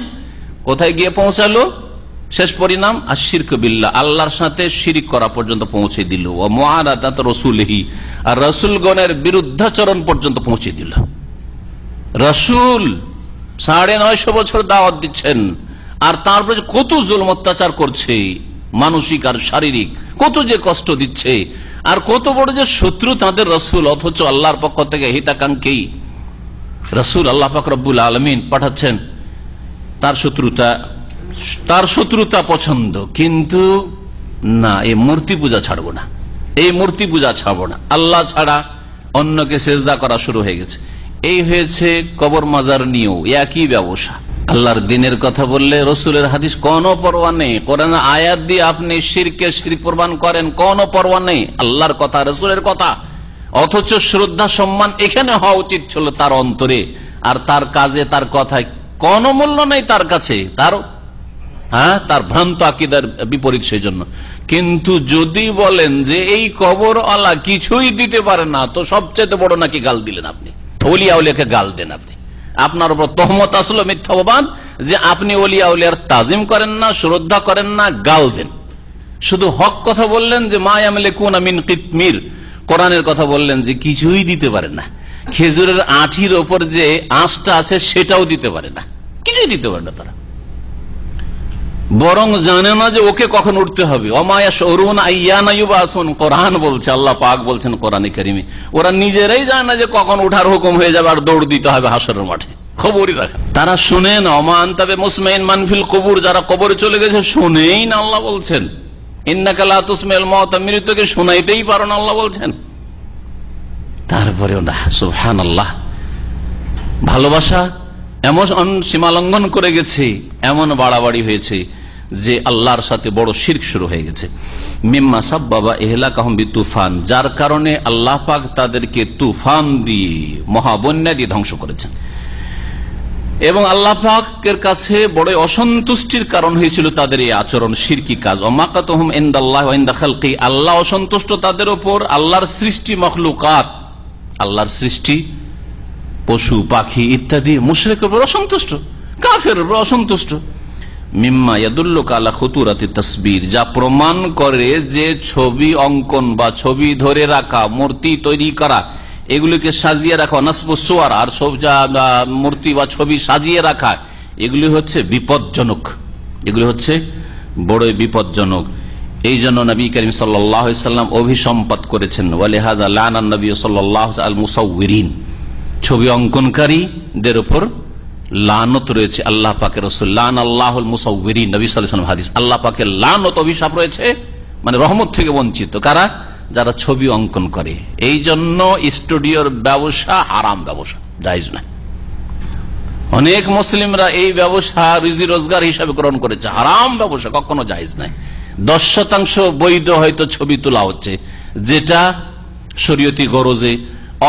কোথায় গিয়ে পৌঁছালো, শেষ পরিণাম আর শিরক বিল্লাহ, আল্লাহর সাথে শিরিক করা পর্যন্ত পৌঁছে দিল। ও মুআরাদাত রাসূলিহি, আর রাসূলগণের বিরুদ্ধাচরণ পর্যন্ত পৌঁছে দিল। রাসূল 950 বছর দাওয়াত দিচ্ছেন, আর তারপরে কত জুলম অত্যাচার করছে, মানসিক আর শারীরিক কত যে কষ্ট দিচ্ছে, আর কত বড় যে শত্রু তাদের রাসূল, অথচ আল্লাহর পক্ষ থেকে হিতাকাঙ্ক্ষী রাসূল আল্লাহ পাক রব্বুল আলামিন পাঠাচ্ছেন, তার শত্রুতা পছন্দ, কিন্তু না, এই মূর্তি পূজা ছাড়বো না, এই মূর্তি পূজা ছাড়বো না, আল্লাহ ছাড়া অন্যকে সেজদা করা শুরু হয়ে গেছে। এই হয়েছে কবর মাজার নিয়েও একই ব্যবসা। আল্লাহর দিনের কথা বললে রসুলের হাদিস কোনো পরোয়া নেই, কোরআন আয়াত দিয়ে আপনি শিরকে শিরক প্রমাণ করেন, কোনো পরোয়া নেই, আল্লাহর কথা রসুলের কথা, অথচ শ্রদ্ধা সম্মান এখানে হওয়া উচিত ছিল তার অন্তরে, আর তার কাজে তার কথায় কোনো মূল্য নেই তার কাছে, তার ভ্রান্ত আকীদার বিপরীত সেই জন্য। কিন্তু যদি বলেন যে এই কবর আলা কিছুই দিতে পারে না, তো সবচেয়ে বড় নাকি গাল দিলেন আপনি, ওলিয়া উলিয়াকে গাল দেন আপনি, আপনার উপর তহমত আসলো মিথ্যা অপবাদ যে আপনি ওলিয়া উলিয়ার তাজিম করেন না, শ্রদ্ধা করেন না, গাল দেন। শুধু হক কথা বললেন যে মা ইয়ামলিকুনা মিন কিতমির, কোরআনের কথা বললেন যে কিছুই দিতে পারে না, খেজুরের আঠির ওপর যে আঁশটা আছে সেটাও দিতে পারে না, কিছুই দিতে পারে না তারা, বরং জানে না যে ওকে কখন উঠতে হবে। কোরআন বলছে, আল্লাহ পাক বলছেন কোরআনে কারিমে, ওরা নিজেরাই জানে না যে কখন উঠার হুকুম হয়ে যাবে আর দৌড় দিতে হবে হাসরের মাঠে, খবরই রাখে তারা, শুনেন অমান তবে মুসমাইন মানফিল কবুর, যারা কবরে চলে গেছে শুনেই না, আল্লাহ বলছেন ইন্নাকা লা তুসমিউল মাউতা, মৃতকে শোনাইতেই পারো না, আল্লাহ বলছেন। তারপরেও না, সুবহানাল্লাহ, ভালোবাসা এমন সীমা লঙ্ঘন করে গেছে, এমন বাড়াবাড়ি হয়েছে যে আল্লাহর সাথে বড় শিরক শুরু হয়ে গেছে। মিম্মা সাব্বাবা ইহলাকাহুম বিতুফান, যার কারণে আল্লাহ পাক তাদেরকে তুফান দিয়ে, মহাবন্যা দিয়ে ধ্বংস করেছেন, এবং আল্লাহ পাকের কাছে বড় অসন্তুষ্টির কারণ হয়েছিল তাদের এই আচরণ, শিরকি কাজ। ওমাকাতুহুম ইনদাল্লাহি ওয়া ইনদা খালকি, আল্লাহ অসন্তুষ্ট তাদের উপর, আল্লাহর সৃষ্টি মখলুকাত, আল্লাহর সৃষ্টি পশু পাখি ইত্যাদি মুশরিকের উপর অসন্তুষ্ট, কাফেরের উপর অসন্তুষ্ট। মিম্মা ইয়াদুল্লুকা আলা খুতুরাতি তাসবির, যা প্রমাণ করে যে ছবি অঙ্কন বা ছবি ধরে রাখা, মূর্তি তৈরি করা, এগুলিকে সাজিয়ে রাখা, নাসবুস সুওয়ার, আর মূর্তি বা ছবি সাজিয়ে রাখা, এগুলি হচ্ছে বিপজ্জনক, এগুলি হচ্ছে বড়ই বিপজ্জনক। এই জন্য নবী করিম সাল্লাল্লাহু আলাইহি ওয়াসাল্লাম অভিসম্পাত করেছেন, ওয়ালিহাযা লানান নবী সাল্লাল্লাহু আল মুসাউউরিন, ছবি অঙ্কনকারীদের উপর লানত রয়েছে। আল্লাহ পাকের রাসূল লান আল্লাহুল মুসাউউরিন, নবী সাল্লাল্লাহু আলাইহি ওয়াসাল্লাম হাদিস, আল্লাহ পাকের লানত, অভিশাপ রয়েছে, মানে রহমত থেকে বঞ্চিত কারা, যারা ছবি অঙ্কন করে। এই জন্য স্টুডিওর ব্যবসা হারাম ব্যবসা, জায়েজ নয়। অনেক মুসলিমরা এই ব্যবসা রুজি রোজগার হিসাবে গ্রহণ করেছে, হারাম ব্যবসা, কখনো জায়েজ নাই। 10% বৈধ হয়তো ছবি তোলা হচ্ছে, যেটা শরীয়তি গরজে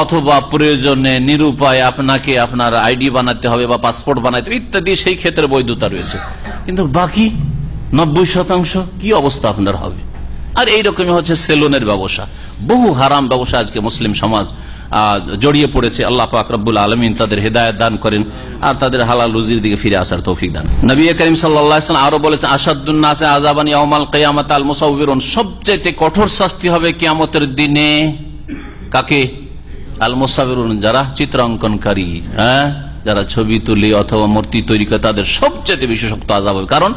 অথবা প্রয়োজনে নিরুপায় আপনাকে আপনার আইডি বানাতে হবে বা পাসপোর্ট বানাতে হবে ইত্যাদি, সেই ক্ষেত্রে বৈধতা রয়েছে, কিন্তু বাকি 90% কি অবস্থা আপনার হবে। আর এইরকমই হচ্ছে সেলুনের ব্যবসা, বহু হারাম ব্যবসা আজকে মুসলিম সমাজ জড়িয়ে পড়েছে। আল্লাহ পাক রব্বুল আলামিন তাদের হেদায়েত দান করেন আর তাদের হালাল রুজির দিকে ফিরে আসার তৌফিক দান। নবী করিম সাল্লাল্লাহু আলাইহি ওয়াসাল্লাম আরো বলেছেন, আশাদ্দুন নাসি আযাবান ইয়াউমাল কিয়ামাত আল মুসাউবিরুন, সবচেয়ে কঠোর শাস্তি হবে কিয়ামতের দিনে কাকে, আল মুসাউবিরুন, যারা চিত্রাঙ্কনকারী, যারা ছবি তুলে অথবা মূর্তি তৈরি করে তাদের সবচেয়ে বেশি শক্ত আযাব হবে। কারণ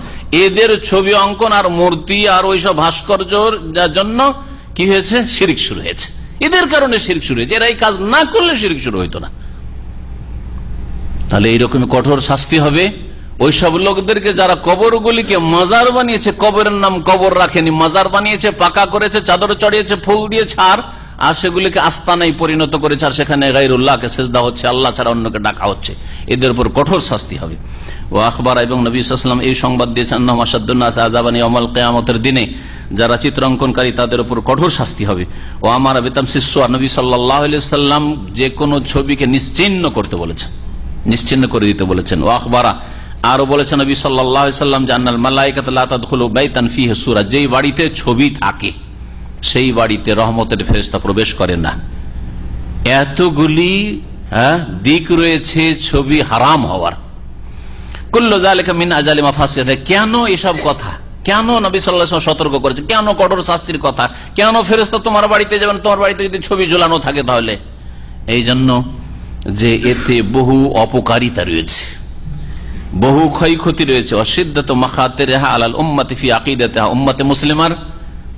এদের ছবি অঙ্কন আর মূর্তি আর ওইসব ভাস্কর্যের জন্য কি হয়েছে, শিরক শুরু হয়েছে। এদের কারণে শিরক শুরু হয়েছে। এরা এই কাজ না করলে শিরক শুরু হইতো না। তাহলে এইরকম কঠোর শাস্তি হবে ওইসব লোকদেরকে যারা কবরগুলিকে মাজার বানিয়েছে, কবরের নাম কবর রাখেনি, মাজার বানিয়েছে, পাকা করেছে, চাদর চড়িয়েছে, ফুল দিয়েছে, আর সেগুলিকে আস্তানায় পরিণত করেছে, আর সেখানে গায়রুল্লাহকে সিজদা হচ্ছে, আল্লাহ ছাড়া অন্যকে ডাকা হচ্ছে। এদের উপর কঠোর শাস্তি হবে। ও আখবার এবং নবী সাল্লাল্লাহু আলাইহি ওয়াসাল্লাম এই সংবাদ দিয়েছেন, আন্নাহুম আশাদ্দুন নাস আযাবান ইয়াউমাল কিয়ামতের দিনে যারা চিত্রাঙ্কনকারী তাদের উপর কঠোর শাস্তি হবে। ও আমার বিতামসিস সুয়ার, নবী সাল্লাল্লাহু আলাইহি ওয়াসাল্লাম যে কোনো ছবিকে নিশ্চিহ্ন করতে বলেছেন, নিশ্চিহ্ন করে দিতে বলেছেন। ও আখবারা, আরো বলেছেন নবী সাল্লাল্লাহু আলাইহি ওয়াসাল্লাম যে আন্নাল মালায়েকাতু লা তাদখুলু বাইতান ফিহি সূরা, যেই বাড়িতে ছবি থাকে সেই বাড়িতে রহমতের ফেরেশতা প্রবেশ করে না। এতগুলি দিক রয়েছে ছবি হারাম হওয়ার। কুল্লু যালিকা মিন আজালি মাফাসিদ, কেন এসব কথা, কেন নবী সাল্লাল্লাহু আলাইহি ওয়াসাল্লাম সতর্ক করেছে, কেন কঠোর শাস্তির কথা, কেন ফেরেশতা তোমার বাড়িতে যাবেন, তোমার বাড়িতে যদি ছবি ঝুলানো থাকে তাহলে? এই জন্য যে এতে বহু অপকারিতা রয়েছে, বহু ক্ষয়ক্ষতি রয়েছে। অসিদ্দাতু মাখাতিরিহা আলাল উম্মতি ফি আকিদাতিহা, উম্মতে মুসলিমার,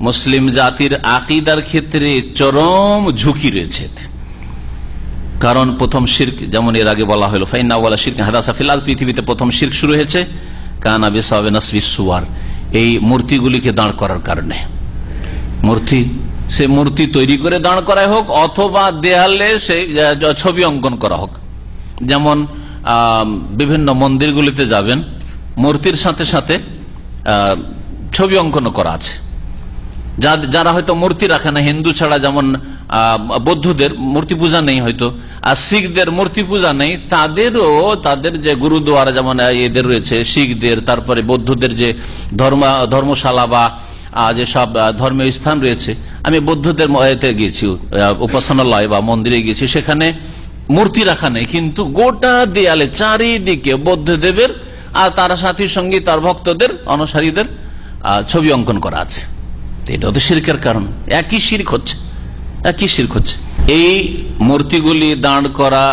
মুসলিম জাতির আকিদার ক্ষেত্রে চরম ঝুঁকি রয়েছে। কারণ প্রথম শিরক, যেমন এর আগে বলা হলো, ফাইন্না ওয়ালা শিরক হাদাসা ফিল আরদ, পৃথিবীতে প্রথম শিরক শুরু হয়েছে কানা বিসাওয়াবি নাসবিস সুওয়ার, এই মূর্তিগুলিকে দাঁড় করার কারণে। মূর্তি, সে মূর্তি তৈরি করে দাঁড় করা হোক অথবা দেয়ালে সে ছবি অঙ্কন করা হোক। যেমন বিভিন্ন মন্দিরগুলিতে যাবেন, মূর্তির সাথে সাথে ছবি অঙ্কন করা আছে। যারা হয়তো মূর্তি রাখে না, হিন্দু ছাড়া, যেমন বৌদ্ধদের মূর্তি পূজা নেই হয়তো, আর শিখদের মূর্তি পূজা নেই, তাদেরও তাদের যে গুরুদুয়ারা যেমন এদের রয়েছে শিখদের, তারপরে বৌদ্ধদের যে ধর্মশালা বা যেসব ধর্মীয় স্থান রয়েছে, আমি বৌদ্ধদের গিয়েছি, উপাসনালয় বা মন্দিরে গিয়েছি, সেখানে মূর্তি রাখা নেই, কিন্তু গোটা দেয়ালে চারিদিকে বৌদ্ধদেবের আর তার সাথী সঙ্গী তার ভক্তদের অনুসারীদের ছবি অঙ্কন করা আছে। এটা তো শিরকের কারণ, একই শিরক হচ্ছে, একই শিরক হচ্ছে। এই মূর্তিগুলি দাঁড় করা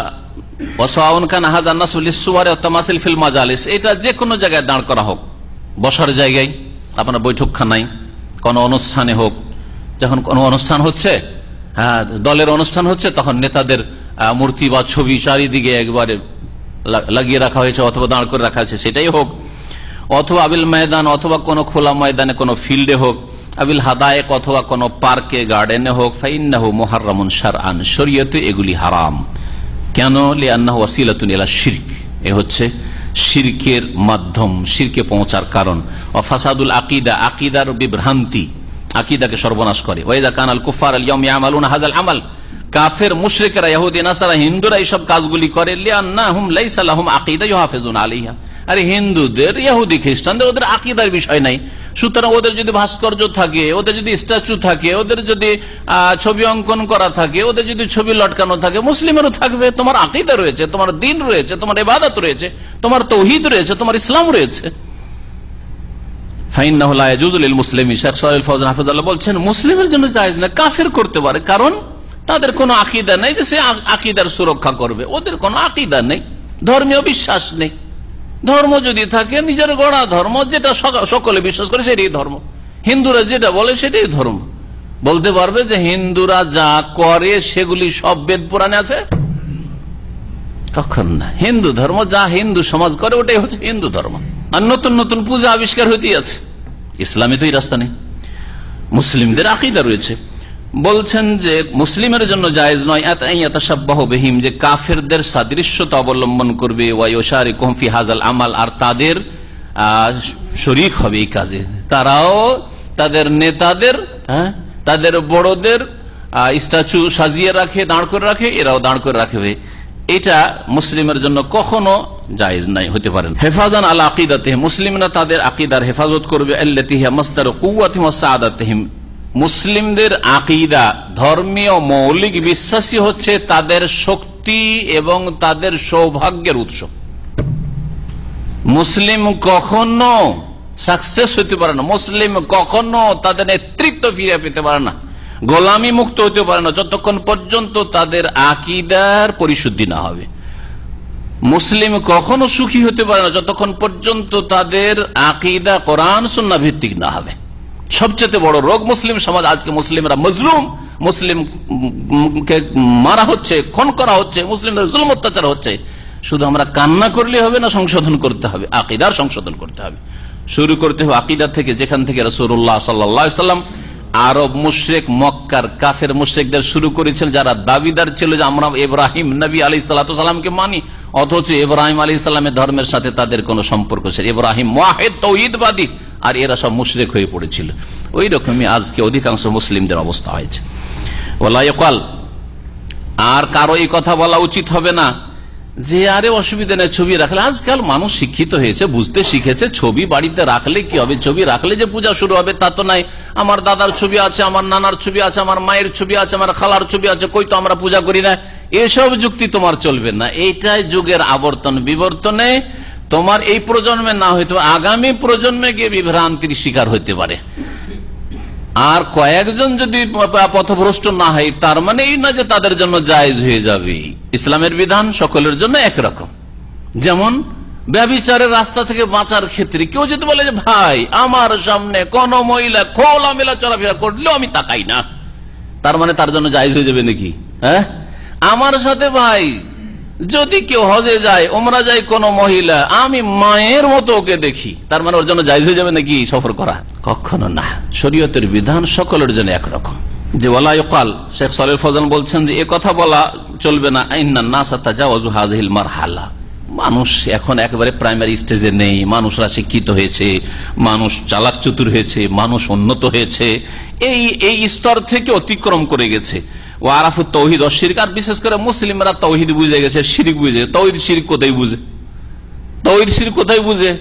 এটা যে কোনো জায়গায় দাঁড় করা হোক, বসার জায়গায়, আপনার বৈঠকখানায়, কোন অনুষ্ঠানে হোক, যখন কোনো অনুষ্ঠান হচ্ছে, দলের অনুষ্ঠান হচ্ছে, তখন নেতাদের মূর্তি বা ছবি চারিদিকে একবারে লাগিয়ে রাখা হয়েছে অথবা দাঁড় করে রাখা হয়েছে, সেটাই হোক, অথবা আবিল ময়দান অথবা কোনো খোলা ময়দানে, কোনো ফিল্ডে হোক, আবিল হাদায়েক অথবা কোনো পার্কে, গার্ডেনে হোক, ফাইন্নাহু মুহাররামুন শারআন, শরীয়তে এগুলি হারাম। কেন? লিআন্নাহু ওয়াসিলাতুন ইলা শিরক, এ হচ্ছে শিরকের মাধ্যম, শিরকে পৌঁছার কারণ। ও ফাসাদুল আকিদা, আকিদার বিভ্রান্তি, আকিদাকে সর্বনাশ করে। ওয়াইদা কানাল কুফার আল ইয়াউম ইয়ামালুনা হাযাল আমাল, কাফের মুশরিকরা, ইহুদি নাসারা, হিন্দুরা এইসব কাজগুলি করে, লিআন্নাহুম লাইসা লাহুম আকিদা ইউহাফিজুনা আলাইহা, আরে হিন্দুদের, ইহুদি খ্রিস্টানদের ওদের আকিদার বিষয় নাই, সুতরাং ওদের যদি ভাস্কর্য থাকে, ওদের যদি স্ট্যাচু থাকে, ওদের যদি ছবি অঙ্কন করা থাকে, ওদের যদি ছবি লটকানো থাকে, মুসলিমেরও থাকবে। তোমার আকিদা রয়েছে, তোমার দ্বীন রয়েছে, তোমার ইবাদত রয়েছে, তোমার তাওহীদ রয়েছে, তোমার ইসলাম রয়েছে। ফাইন্নাহু লা ইয়াজুজু লিল মুসলিমি, শেখ সালেহ ফওজান হাফিজাহুল্লাহ বলছেন, মুসলিমের জন্য জায়েজ না, কাফের করতে পারে, কারণ তাদের কোনো আকিদা নেই যে সে আকিদার সুরক্ষা করবে, ওদের কোনো আকিদা নেই, ধর্মীয় বিশ্বাস নেই। ধর্ম যদি থাকে নিজের গড়া ধর্ম, যেটা সকলে বিশ্বাস করে সেটাই ধর্ম, হিন্দুরা যেটা বলে সেটাই ধর্ম। বলতে পারবে যে হিন্দুরা যা করে সেগুলি সব বেদ পুরাণে আছে? কখন না। হিন্দু ধর্ম যা হিন্দু সমাজ করে ওটাই হচ্ছে হিন্দু ধর্ম, আর নতুন নতুন পূজা আবিষ্কার হইতেই আছে। ইসলামে তো এই রাস্তা নেই, মুসলিমদের আকিদা রয়েছে। বলছেন যে মুসলিমের জন্য জায়েজ নয় ইয়াতাশাব্বাহু বিহিম, যে কাফেরদের সাদৃশ্যতা অবলম্বন করবে, ওয়া ইউশারিকুহুম ফি হাযাল আমাল, আর তাদের শরীক হবে এই কাজে, তারাও তাদের নেতাদের, তাদের বড়দের স্ট্যাচু সাজিয়ে রাখে, দাঁড় করে রাখে, এরাও দাঁড় করে রাখবে। এটা মুসলিমের জন্য কখনো জায়েজ নাই, হতে পারে না। হেফাজান আলা আকিদাতিহিম, মুসলিমরা তাদের আকিদার হেফাজত করবে, আল্লাতী হিয়া মাসদারু কুওয়াতিহিম ওয়া সাআদাতিহিম, মুসলিমদের আকিদা, ধর্মীয় মৌলিক বিশ্বাসী হচ্ছে তাদের শক্তি এবং তাদের সৌভাগ্যের উৎস। মুসলিম কখনো সাকসেস হতে পারে না, মুসলিম কখনো তাদের নেতৃত্ব ফিরে পেতে পারে না, গোলামি মুক্ত হতে পারে না, যতক্ষণ পর্যন্ত তাদের আকিদার পরিশুদ্ধি না হবে। মুসলিম কখনো সুখী হতে পারে না যতক্ষণ পর্যন্ত তাদের আকীদা কোরআন সুন্নাহ ভিত্তিক না হবে। সবচেয়ে বড় রোগ মুসলিম সমাজ আজকে, মুসলিমরা মজলুম, মুসলিমকে মারা হচ্ছে, খুন করা হচ্ছে, মুসলিমদের জুলুম অত্যাচার হচ্ছে। শুধু আমরা কান্না করলে হবে না, সংশোধন করতে হবে, আকীদার সংশোধন করতে হবে। শুরু করতে হবে আকীদা থেকে, যেখান থেকে রাসূলুল্লাহ সাল্লাল্লাহু আলাইহি সাল্লাম আরব মুশরিক, মক্কার কাফের মুশরিকদের শুরু করেছেন, যারা দাবিদার ছিল যে আমরা ইব্রাহিম নবী আলাইহিস সালাতু সালামকে মানি, অথচ ইব্রাহিম আলাইহিস সালামের ধর্মের সাথে তাদের কোনো সম্পর্ক ছিল। ইব্রাহিম মুওয়াহিদ তাওহীদবাদী, আর এরা সব মুশরিক হয়ে পড়েছিল। ওই রকমই আজকে অধিকাংশ মুসলিমদের অবস্থা হয়েছে। ওয়ালা ইয়াকাল, আর কারো এই কথা বলা উচিত হবে না যে আরে অসুবিধা নেই ছবি রাখলে। আজকাল মানুষ শিক্ষিত হয়েছে, বুঝতে শিখেছে, ছবি বাড়িতে রাখলে কি হবে, ছবি রাখলে যে পূজা শুরু হবে তা তো নাই। আমার দাদার ছবি আছে, আমার নানার ছবি আছে, আমার মায়ের ছবি আছে, আমার খালার ছবি আছে, কই তো আমরা পূজা করি না। এসব যুক্তি তোমার চলবে না। এইটাই যুগের আবর্তন বিবর্তনে তোমার এই প্রজন্মে না হইতে আগামী প্রজন্মে গিয়ে বিভ্রান্তির শিকার হইতে পারে। আর কয়েকজন যদি পথভ্রষ্ট না হয় তার মানে এই না যে তাদের জন্য জায়েজ হয়ে যাবে। ইসলামের বিধান সকলের জন্য একরকম। যেমন ব্যভিচারের রাস্তা থেকে বাঁচার ক্ষেত্রে কেউ যদি বলে যে ভাই আমার সামনে কোন মহিলা খোলামেলা চলাফেরা করলেও আমি তাকাই না, তার মানে তার জন্য জায়েজ হয়ে যাবে নাকি? হ্যাঁ, আমার সাথে ভাই যদি কেউ হজে যায়, ওমরা যায় কোন মহিলা, আমি মায়ের মতো ওকে দেখি, তার মানে ওর জন্য জায়েজ হয়ে যাবে নাকি সফর করা? কখনো না। শরীয়তের বিধান সকলের জন্য একরকম। যে ওয়ালা ইউকাল, শেখ সালেহ ফজল বলছেন যে এ কথা বলা চলবে না, ইন্নান নাস তাজাওয়াজু হাযিহিল মারহালা। মানুষ এখন একেবারে প্রাইমারি স্টেজে নেই, মানুষরা শিক্ষিত হয়েছে, মানুষ চালাক চতুর হয়েছে, মানুষ উন্নত হয়েছে, এই স্তর থেকে অতিক্রম করে গেছে। ও আরাফুত তাওহীদ ও শিরক, আর বিশেষ করে মুসলিমরা তাওহীদ বুঝে গেছে, শিরক বুঝে। তাওহীদ শিরক কোথায় বুঝে? তাওহীদ শিরক কোথায় বুঝে?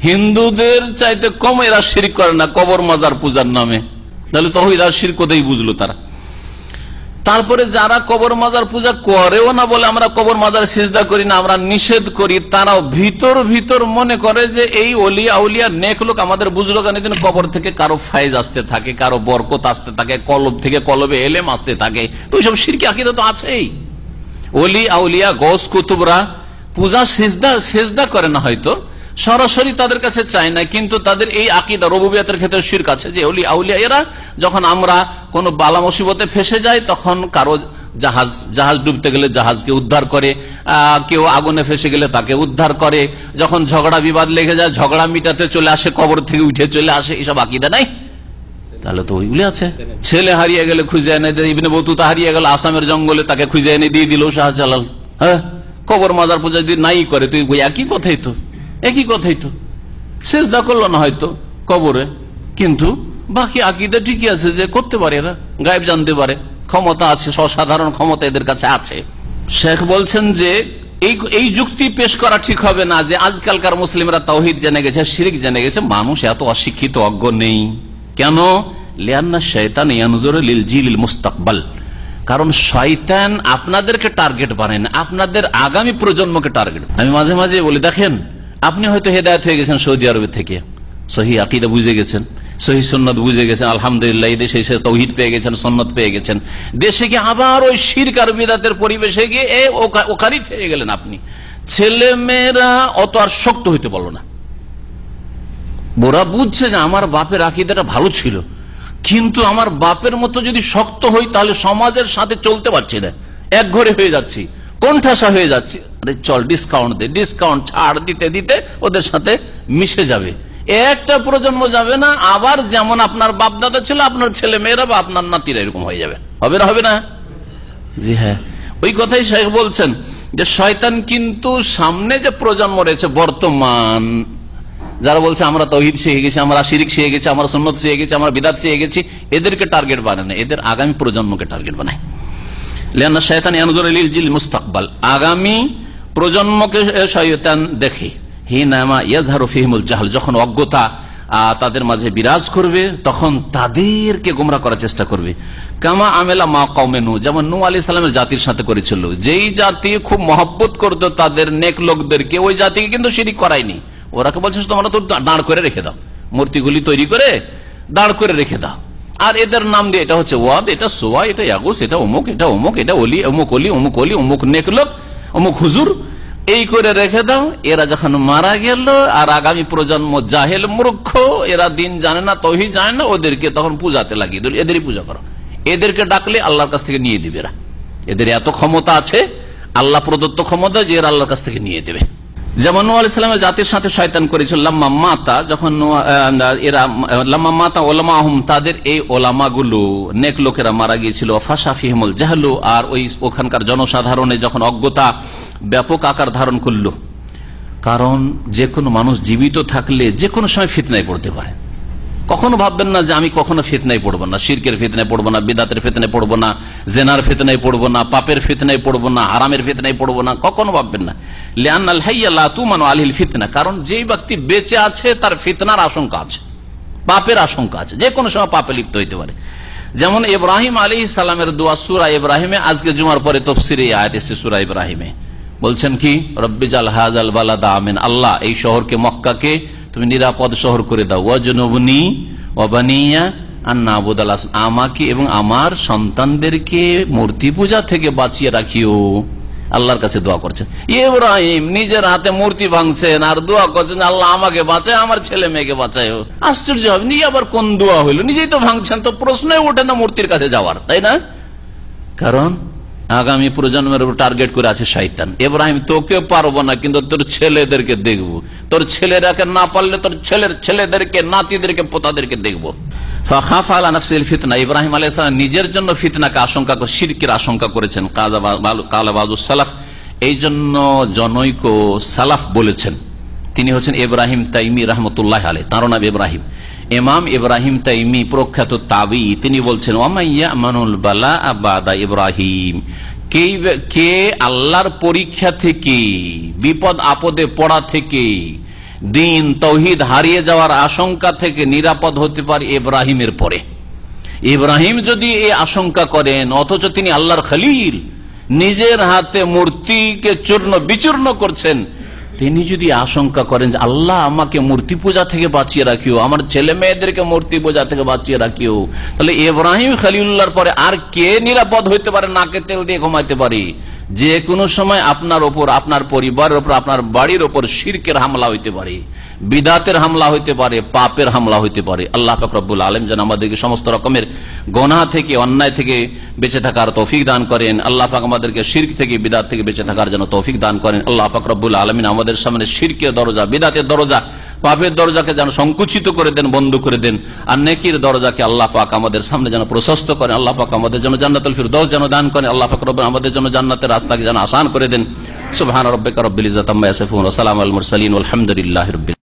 হিন্দুদের চাইতে কম এরা শিরক করে না কবর মাজার পূজার নামে। তাহলে তাওহীদ আর শিরক কোথায় বুঝলো তারা? তারপরে যারা কবর মাজার পূজা করেও না বলে আমরা কবর মাজার সিজদা করি না, আমরা নিষেধ করি, তারাও ভিতর ভিতর মনে করে যে এই ওলিয়া আউলিয়া নেক লোক আমাদের বুঝলো কেন, দিন কবর থেকে কারো ফায়েজ আসতে থাকে, কারো বরকত আসতে থাকে, কলব থেকে কলবে এলেম আসতে থাকে। তো ওইসব শিরকি আকীদা তো আছেই। ওলি আউলিয়া গৌস কুতুবরা পূজা সিজদা করে না, হয়তো সরাসরি তাদের কাছে চায় না, কিন্তু তাদের এই আকীদা রুবুবিয়তের ক্ষেত্রে শিরক আছে যে ওলি আউলিয়া এরা যখন আমরা কোন বালা মুসিবতে ফেসে যাই তখন কারো জাহাজ ডুবতে গেলে জাহাজকে উদ্ধার করে, কেউ আগুনে ফেসে গেলে তাকে উদ্ধার করে, যখন ঝগড়া বিবাদ লেগে যায় ঝগড়া মিটাতে চলে আসে, কবর থেকে উঠে চলে আসে। এসব আকীদা নাই? তাহলে তো ওইগুলি আছে। ছেলে হারিয়ে গেলে খুঁজে এনে, ইবনে বতুতা হারিয়ে গেল আসামের জঙ্গলে, তাকে খুঁজে এনে দিয়ে দিল শাহজালাল। হ্যাঁ, কবর মাজার পূজা যদি নাই করে তুই একই কথাই তো, একই কথাই তো। সিজদা করলো না হয়তো কবরে, কিন্তু বাকি আকীদা ঠিকই আছে যে করতে পারে, এরা গায়েব জানতে পারে, ক্ষমতা আছে, অসাধারণ ক্ষমতা এদের কাছে আছে। শেখ বলছেন যে এই যুক্তি পেশ করা ঠিক হবে না যে আজকালকার মুসলিমরা তাওহীদ জেনে গেছে, শিরক জেনে গেছে, মানুষ এত অশিক্ষিত অজ্ঞ নেই কেন? লিআন্না শাইতান ইয়ানজুরু লিল জিলিল মুস্তাকবাল, কারণ শয়তান আপনাদেরকে টার্গেট বানায় না, আপনাদের আগামী প্রজন্মকে টার্গেট। আমি মাঝে মাঝে বলি, দেখেন আপনি হয়তো হেদায়েত হয়ে গেছেন সৌদি আরবের থেকে, সহিহ আকীদা বুঝে গেছেন, সহিহ সুন্নাত বুঝে গেছেন, আলহামদুলিল্লাহ, এই দেশে এসে তাওহীদ পেয়ে গেছেন, সুন্নাত পেয়ে গেছেন। দেশে গিয়ে আবার ওই শিরক আর বিদআতের পরিবেশে গিয়ে ওখানে থেকে গেলেন আপনি। ছেলে মেয়েরা অত আর শক্ত হইতে পারলো না, ওরা বুঝছে যে আমার বাপের আকীদাটা ভালো ছিল, কিন্তু আমার বাপের মতো যদি শক্ত হই তাহলে সমাজের সাথে চলতে পারছি না, এক ঘরে হয়ে যাচ্ছি, কোণঠাসা হয়ে যাচ্ছে। আরে চল ডিসকাউন্ট ছাড় দিতে দিতে ওদের সাথে মিশে যাবে। একটা প্রজন্ম যাবে না, আবার যেমন আপনার বাপ দাদা ছিল আপনার ছেলে মেয়েরা বা আপনার নাতিরা এরকম হয়ে যাবে। হবে না? জি হ্যাঁ, ওই কথাই শেখ বলছেন যে শয়তান কিন্তু সামনে যে প্রজন্ম রয়েছে বর্তমান, যারা বলছে আমরা তাওহীদ শিখে গেছি, আমরা শিরক শিখে গেছি, আমরা সুন্নাত শিখে গেছি, আমরা বিদআত শিখে গেছি, এদেরকে টার্গেট বানায় না, এদের আগামী প্রজন্মকে টার্গেট বানায়। লিআন্না শাইতান ইয়ানজুরু লিল জিলিল মুস্তাকবাল, আগামী প্রজন্মকে শয়তান দেখে। হিনামা ইয়াযহারু ফিহিমুল জাহল, যখন অজ্ঞতা তাদের মাঝে বিরাজ করবে তখন তাদেরকে গোমরাহ করার চেষ্টা করবে। কামা আমেলা মা কওমে নূহ, যেমন নূহ আলাইহিস সালামের জাতির সাথে করেছিল। যেই জাতি খুব মহব্বত করতো তাদের নেক লোকদেরকে, ওই জাতিকে কিন্তু শিরক করায়নি। ওরাকে বলছে তোমরা তো দাঁড় করে রেখে দাও, মূর্তিগুলি তৈরি করে দাঁড় করে রেখে দাও, আর এদের নাম দিয়ে এটা হচ্ছে ওয়াদ, এটা সোয়া, এটা ইয়াগুস, এটা অমুক, এটা অমুক, এটা অলি, অমুক অলি, অমুক অলি, অমুক নেক লোক, অমুক হুজুর, এই করে রেখে দাও। এরা যখন মারা গেল আর আগামী প্রজন্ম জাহেল মূর্খ, এরা দিন জানে না, তৌহিদ জানে না, ওদেরকে তখন পূজাতে লাগিয়ে দিল, এদেরই পূজা করো। এদেরকে ডাকলে আল্লাহর কাছ থেকে নিয়ে দিবে এরা। এদের এত ক্ষমতা আছে, আল্লাহ প্রদত্ত ক্ষমতা, যে এরা আল্লাহর কাছ থেকে নিয়ে দেবে। যেমন নূহ আলাইহিস সালামের জাতির সাথে শয়তান করেছিল লাম্মা মাতা, যখন এরা লাম্মা মাতা ওলামাহুম, তাদের এই ওলামাগুলো নেক লোকেরা মারা গিয়েছিল, ফাশা ফিহিমুল জাহলু, আর ওই ওখানকার জনসাধারণে যখন অজ্ঞতা ব্যাপক আকার ধারণ করলো। কারণ যে কোনো মানুষ জীবিত থাকলে যে কোনো সময় ফিতনায় পড়তে পারে। কখনো ভাববেন না যে আমি কখনো ফিতনায় পড়বো না, শিরকের ফিতনায় পড়বো না, বিদাতের ফিতনায় পড়বো না, জেনার ফিতনায় পড়বো না, পাপের ফিতনায় পড়বো না, হারামের ফিতনায় পড়বো না, কখনো ভাববেন না। লিআন্নাল হাইয়া লা তুমানু আলাইহিল ফিতনা, কারণ যেই ব্যক্তি বেঁচে আছে তার ফিতনার আশঙ্কা আছে, পাপের আশঙ্কা আছে, যে কোনো সময় পাপে লিপ্ত হইতে পারে। যেমন ইব্রাহিম আলাইহিস সালামের দোয়া সূরা ইব্রাহিমে, আজকে জুমার পরে তাফসীরে এই আয়াত এসেছে সূরা ইব্রাহিমে, বলছেন কি, রব্বিজাল হাযাল বালাদা আমিন, আল্লাহ এই শহরকে, মক্কাকে তুমি নিরাপদ শহর করে দাও, ওয়াজনুবনি ওয়া বানিয়া আন না'বুদাল আসনাম, আমাকে এবং আমার সন্তানদেরকে মূর্তি পূজা থেকে বাঁচিয়ে রাখিও। আল্লাহর কাছে দোয়া করছেন ইব্রাহিম, নিজের হাতে মূর্তি ভাঙছেন আর দোয়া করছেন আল্লাহ আমাকে বাঁচায়, আমার ছেলে মেয়েকে বাঁচায়। আশ্চর্য হবে, নিয়ে আবার কোন দোয়া হইল? নিজেই তো ভাঙছেন, তো প্রশ্নই ওঠে না মূর্তির কাছে যাওয়ার, তাই না? কারণ আগামী প্রজন্মের উপর টার্গেট করে আছে শয়তান। ইব্রাহিম, তোকে পারবো না, কিন্তু তোর ছেলেদেরকে দেখবো, তোর ছেলেরাকে না পারলে তোর ছেলের ছেলেদেরকে, নাতিদেরকে, পোতাদেরকে দেখবো। ফাখাফা আলা নাফসিল ফিতনা, ইব্রাহিম আলাইহিস সালাম নিজের জন্য ফিতনাকে আশঙ্কা করে, শিরকের আশঙ্কা করেছেন। কালা বাযুস সালাফ, এই জন্য জনৈক সালাফ বলেছেন, তিনি হচ্ছেন ইব্রাহিম তাইমি রাহমাতুল্লাহ আলাইহি, তার নাম ইব্রাহিম। ইমাম ইব্রাহিম তাইমি প্রখ্যাত তাবি, তিনি বলছেন ওয়ামাইয়া মানুল বালা বাদা ইব্রাহিম, কে আল্লাহর পরীক্ষা থেকে, বিপদ আপদে পড়া থেকে, দিন তৌহিদ হারিয়ে যাওয়ার আশঙ্কা থেকে নিরাপদ হতে পারে ইব্রাহিমের পরে। ইব্রাহিম যদি এই আশঙ্কা করেন, অথচ তিনি আল্লাহর খলিল, নিজের হাতে মূর্তিকে চূর্ণ বিচূর্ণ করছেন, তিনি যদি আশঙ্কা করেন যে আল্লাহ আমাকে মূর্তি পূজা থেকে বাঁচিয়ে রাখিও, আমার ছেলে মেয়েদেরকে মূর্তি পূজা থেকে বাঁচিয়ে রাখিও, তাহলে ইব্রাহিম খলিলুল্লাহর পরে আর কে নিরাপদ হইতে পারে, নাকে তেল দিয়ে ঘুমাইতে পারে? যে কোনো সময় আপনার ওপর, আপনার পরিবারের ওপর, আপনার বাড়ির ওপর শিরকের হামলা হইতে পারে, বিদাতের হামলা হইতে পারে, পাপের হামলা হইতে পারে। আল্লাহ পাক রব্বুল আলামিন যেন আমাদেরকে সমস্ত রকমের গুনাহ থেকে, অন্যায় থেকে বেঁচে থাকার তৌফিক দান করেন। আল্লাহ পাক আমাদেরকে শিরক থেকে, বিদাত থেকে বেঁচে থাকার জন্য তৌফিক দান করেন। আল্লাহ পাক রব্বুল আলামিন আমাদের সামনে শিরকের দরজা, বিদাতের দরজা, পাপের দরজাকে যেন সংকুচিত করে দেন, বন্ধ করে দেন, আর নেকির দরজাকে আল্লাহ পাক আমাদের সামনে যেন প্রশস্ত করেন। আল্লাহ পাক আমাদের জন্য জান্নাতুল ফিরদাউস যেন দান করেন। আল্লাহ পাক রব্বুল আমাদের জন্য জান্নাতের রাস্তাকে যেন আসান করে দেন। সুবহান রাব্বিকা রাব্বিল ইজ্জাতি আম্মা ইয়াসিফুন ওয়া সালামুল মুরসালিন ওয়ালহামদুলিল্লাহি রাব্বিল